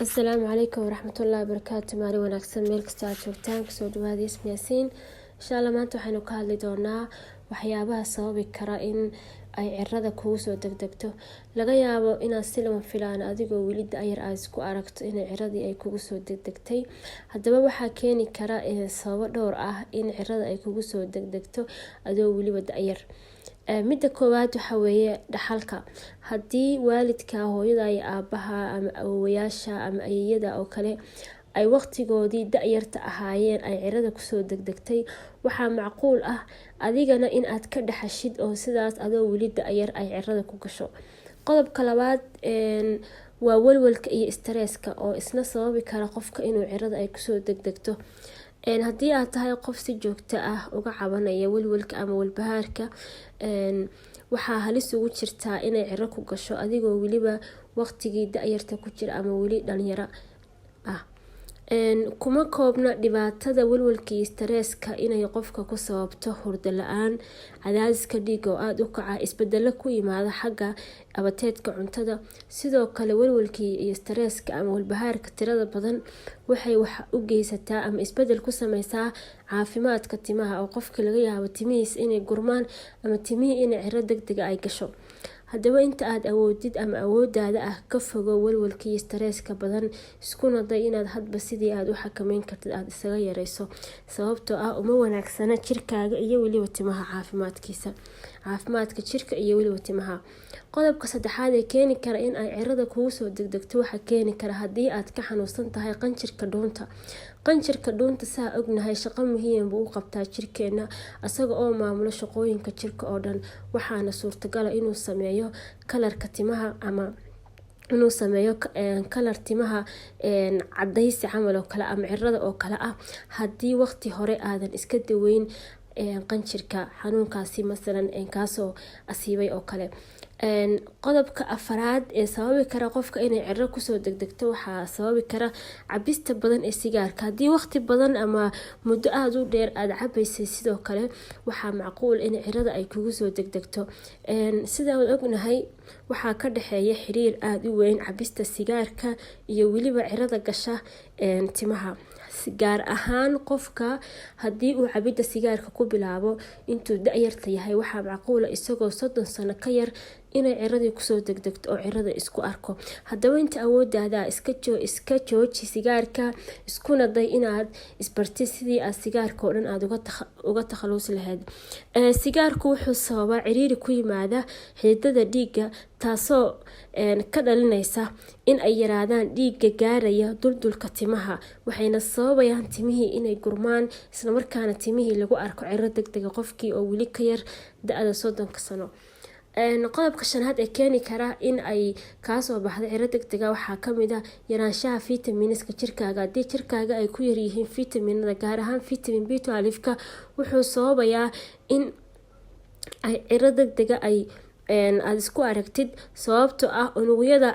السلام عليكم ورحمة الله وبركاته. مالي wanaagsan meel kasta aad joogtaan kusoo dhawaada ismiyaasiin insha Allah maanta waxaynu ka hadli doonaa waxyaabaha sababi kara in ay cirrada kugu soo degdegto. laga yaabo inaad si lama filaan adigoo weli da'yar aad isku aragto in cirradii ay kugu soo degdegtay. haddaba waxaa keeni kara sababo dhowr ah in cirrada ay kugu soo degdegto adoo weliba da'yar. midda koowaad waxa weeye dhaxalka. haddii waalidka, hooyada iyo aabaha ama awoowayaasha ama ayeeyada oo kale ay waqtigoodii da'yarta ahaayeen ay cirrada kusoo degdegtay, waxaa macquul ah adigana in aad ka dhaxashid oo sidaas adoo weli da'yar ay cirrada ku gasho. qodobka labaad waa walwalka iyo stresska oo isna sababi kara qofka inuu cirrada ay kusoo degdegto. haddii aad tahay qof si joogto ah uga cabanaya walwalka ama walbahaarka, waxaa halis ugu jirtaa inay cirro ku gasho adigoo weliba waqtigii da'yarta ku jira ama weli dhalinyaro ah. kuma koobna dhibaatada walwalka iyo stresska inay qofka ku sababto hurdo la-aan, cadaadiska dhiigga oo aada u kaca, isbedelo ku yimaada xagga abateedka cuntada. sidoo kale walwalka iyo stresska ama walbahaarka tirada badan waxay wax u geysataa ama isbedel ku sameysaa caafimaadka timaha oo qofka laga yaabo timihiisa inay gurmaan ama timihii inay cirro degdega ay gasho. haddaba inta aad awoodid ama awoodaada ah ka fogo walwalka iyo stresska badan, iskuna day inaad hadba sidii aad u xakameyn kartid aad isaga yareyso, sababtoo ah uma wanaagsana jirkaaga iyo weliba timaha caafimaadka jirka iyo weliba timaha. qodobka saddexaad ee keeni kara in ay cirrada kugu soo degdegto waxaa keeni kara haddii aad ka xanuunsan tahay qanjirka dhuunta. saa ognahay shaqo muhiim buu u qabtaa jirkeena asaga oo maamulo shaqooyinka jirka oo dhan, waxaana suurtagala inuu sameeyo kalarka timaha ama inuu sameeyo kalar timaha cadaysi camal oo kale ama cirrada oo kale ah haddii waqti hore aadan iska daweyn qanjirka xanuunkaasi masalan kaasoo asiibay oo kale. qodobka afaraad ee sababi kara qofka inay cirro kusoo degdegto waxaa sababi kara cabista badan ee sigaarka. haddii waqti badan ama muddo aada u dheer aad cabaysay, sidoo kale waxaa macquul in cirrada ay kugu soo degdegto. sidaan ognahay waxaa ka dhexeeya xiriir aada u weyn cabista sigaarka iyo weliba cirrada gasha timaha, gaar ahaan qofka haddii uu cabida sigaarka ku bilaabo intuu da'yarta yahay. waxaa macquula isagoo 30 sano ka yar inay cirradii kusoo degdegto oo cirrada isku arko. haddaba inta awoodaada iska jooji sigaarka, iskuna day inaad isbartid sidii aad sigaarka oo dhan aad uga takhalusi lahayd. sigaarku wuxuu sababaa ciriiri ku yimaada xididada dhiigga, taasoo ka dhalinaysa in ay yaraadaan dhiigga gaaraya duldulka timaha, waxayna sababayaan timihii inay gurmaan islamarkaana timihii lagu arko cirro degdega qofkii oo weli ka yar da-da 30 sano. qodobka shanaad ee keeni kara in ay kaasoo baxdo cirro degdega waxaa kamid ah yaraanshaha fitamiinska jirkaaga. haddii jirkaaga ay ku yaryihiin fitaminada, gaar ahaan vitamin B12 wuxuu sababayaa in ay cirro degdega aad isku aragtid, sababtoo ah unugyada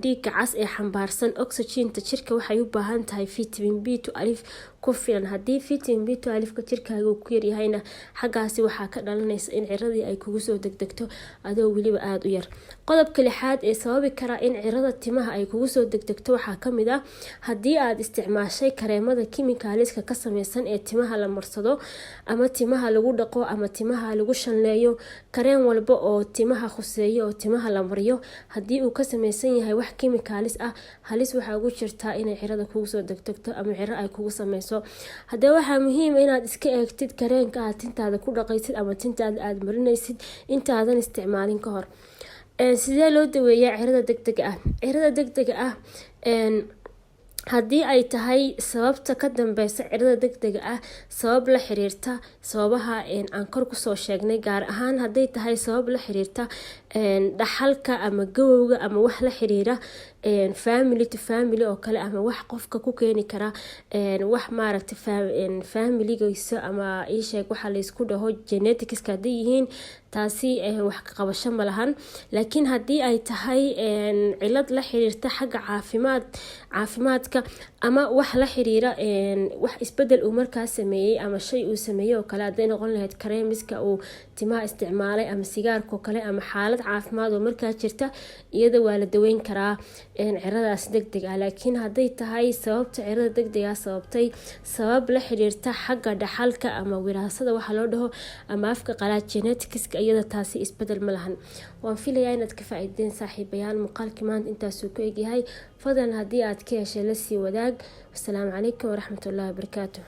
dhiigga cas ee xambaarsan oxygen-ta jirka waxay u baahan tahay vitamin B12 ku filan. haddii vitamin B12 jirkaaga ku yaryahayna xaggaasi waxaa ka dhalanaysa in cirradii ay kugu soo degdegto adoo weliba aada u yar. qodobka lixaad ee sababi kara in cirrada timaha ay kugu soo degdegto waxaa kamid ah haddii aad isticmaashay kareemada kimikaaliska ka sameysan ee timaha la marsado ama timaha lagu dhaqo ama timaha lagu shanleeyo. kareen walba oo timaha khuseeyo oo timaha la mariyo haddii uu ka sameysan yahay wax kimikaalis ah, halis waxaa ugu jirtaa inay cirrada kugu soo degdegto ama cirro ay kugu sameyso. haddaba waxaa muhiim inaad iska eegtid kareenka aad tintaada ku dhaqaysid ama tintaada aad marinaysid intaadan isticmaalin ka hor. sidee loo daweeyaa cirrada degdega ah? haddii ay tahay sababta ka dambeysa cirrada degdega ah sabab la xiriirta sababaha aan kor kusoo sheegnay, gaar ahaan hadday tahay sabab la xiriirta dhaxalka ama gawowga ama wax la xiriira family to family oo kale, ama wax qofka ku keeni kara wax maaragtay familigiisa ama isheeg waxa la isku dhaho genetics haday yihiin, taasi wax ka qabasho ma lahan. laakiin haddii ay tahay cilad la xiriirta xagga caafimaadka ama wax la xiriira wax isbedel uu markaas sameeyay ama shay uu sameeyay oo kale, haday noqon lahayd kareemiska uu timaha isticmaalay ama sigaarka oo kale ama xaalad caafimaad oo markaas jirta, iyada waa la daweyn karaa. ciradaas degdeg ah. Laakiin hadday tahay sababta cirada degdega sababtay sabab la xiriirta xagga dhaxalka ama wiraasada waxa loo dhaho ama afka qalaad genetics-ka, iyada taasi isbedel ma lahan. waan filayaa inaad ka faa'iideen saaxiibayaal. muuqaalkii maanta intaasuu ku egyahay. fadlan haddii aad ka heshay la sii wadaag. Assalaamu calaykum waraxmatullaahi wabarakaatuh.